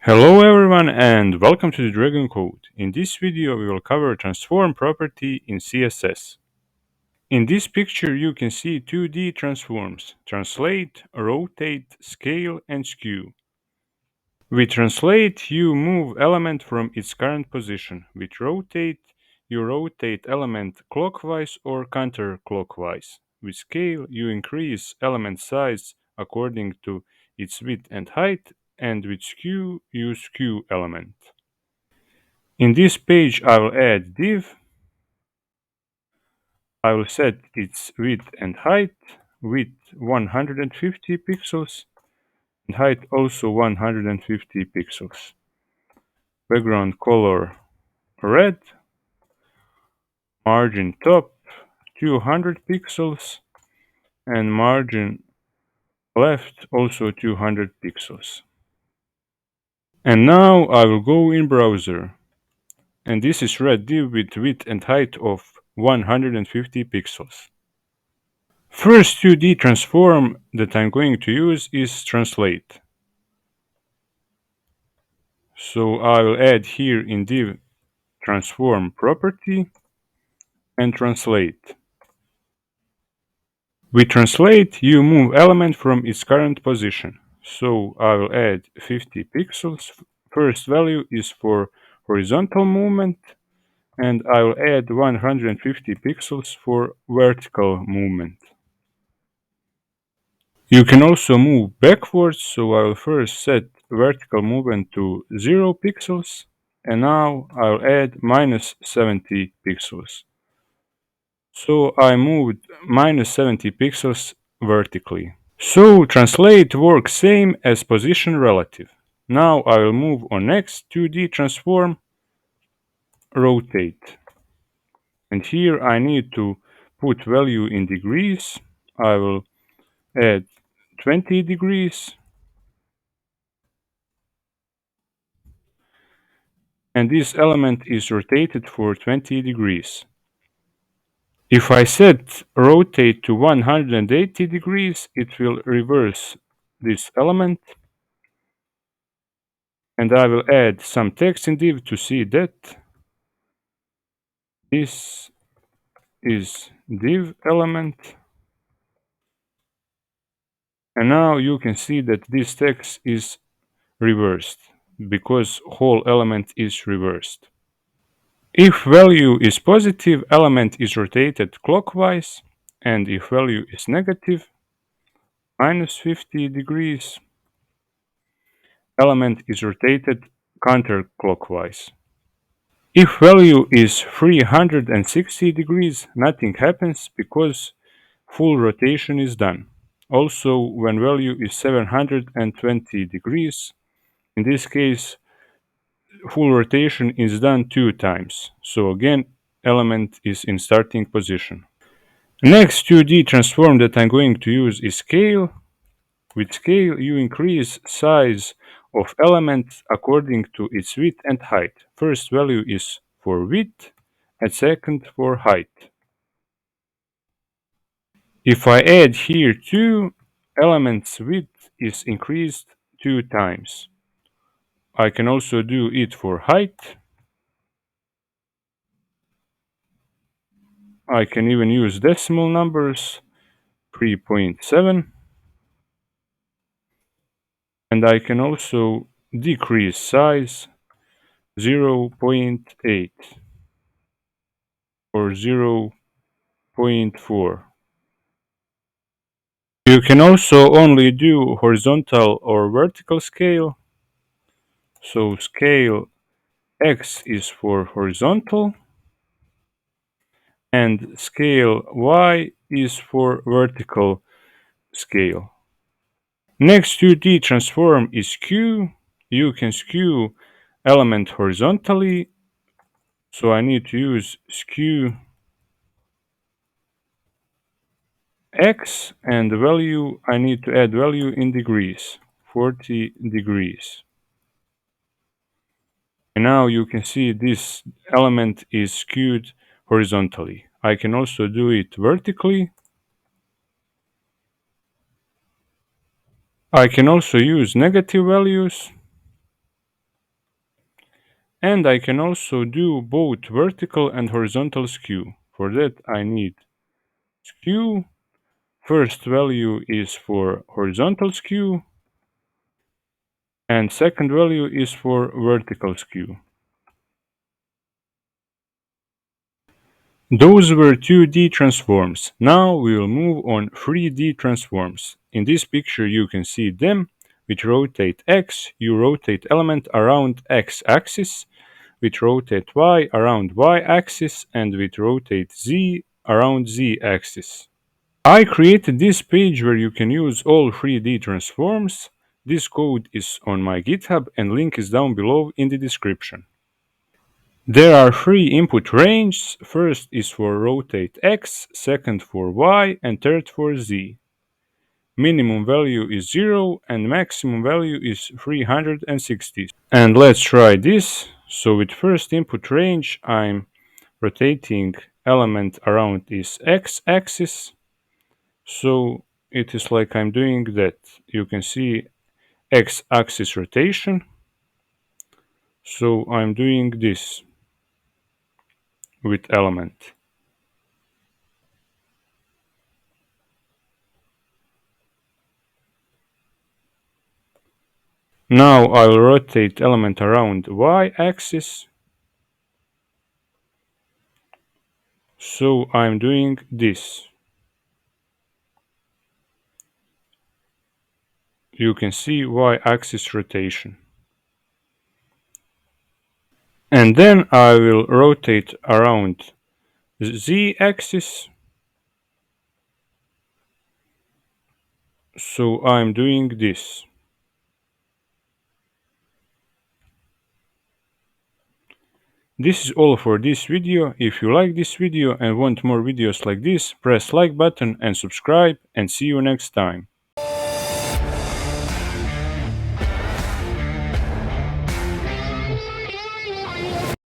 Hello everyone and welcome to the Dragon Code. In this video we will cover transform property in CSS. In this picture you can see 2D transforms: translate, rotate, scale and skew. With translate you move element from its current position. With rotate you rotate element clockwise or counterclockwise. With scale you increase element size according to its width and height, and with skew you skew element. In this page I will add div. I will set its width and height, width 150 pixels and height also 150 pixels. Background color red, margin top 200 pixels and margin left also 200 pixels. And now I will go in browser, and this is red div with width and height of 150 pixels. First 2D transform that I'm going to use is translate. So I will add here in div transform property and translate. With translate you move element from its current position. So I will add 50 pixels. First value is for horizontal movement, and I will add 150 pixels for vertical movement. You can also move backwards, so I will first set vertical movement to 0 pixels, and now I'll add minus 70 pixels. So I moved minus 70 pixels vertically. So translate works same as position relative. Now I will move on next 2D transform, rotate. And here I need to put value in degrees. I will add 20 degrees. And this element is rotated for 20 degrees. If I set rotate to 180 degrees, it will reverse this element. And I will add some text in div to see that this is div element. And now you can see that this text is reversed because whole element is reversed. If value is positive, element is rotated clockwise, and if value is negative, minus 50 degrees, element is rotated counterclockwise. If value is 360 degrees, nothing happens because full rotation is done. Also, when value is 720 degrees, in this case, full rotation is done 2 times. So again, element is in starting position. Next 2D transform that I'm going to use is scale. With scale, you increase size of element according to its width and height. First value is for width and second for height. If I add here 2, element's width is increased 2 times. I can also do it for height. I can even use decimal numbers, 3.7. And I can also decrease size 0.8 or 0.4. You can also only do horizontal or vertical scale. So scale X is for horizontal and scale Y is for vertical scale. Next 2D transform is skew. You can skew element horizontally. So I need to use skew X, and the value I need to add value in degrees, 40 degrees. And now you can see this element is skewed horizontally. I can also do it vertically. I can also use negative values. And I can also do both vertical and horizontal skew. For that I need skew. First value is for horizontal skew and second value is for vertical skew. Those were 2D transforms. Now we will move on 3D transforms. In this picture you can see them. With rotate X, you rotate element around X axis, with rotate Y around Y axis, and with rotate Z around Z axis. I created this page where you can use all 3D transforms. This code is on my GitHub and link is down below in the description. There are three input ranges. First is for rotate X, second for Y, and third for Z. Minimum value is 0 and maximum value is 360. And let's try this. So with first input range, I'm rotating element around this X axis. So it is like I'm doing that. You can see X axis rotation. So I'm doing this with element. Now I will rotate element around Y axis. So I'm doing this. You can see Y axis rotation. And then I will rotate around Z axis. So I'm doing this. This is all for this video. If you like this video and want more videos like this, press like button and subscribe and see you next time.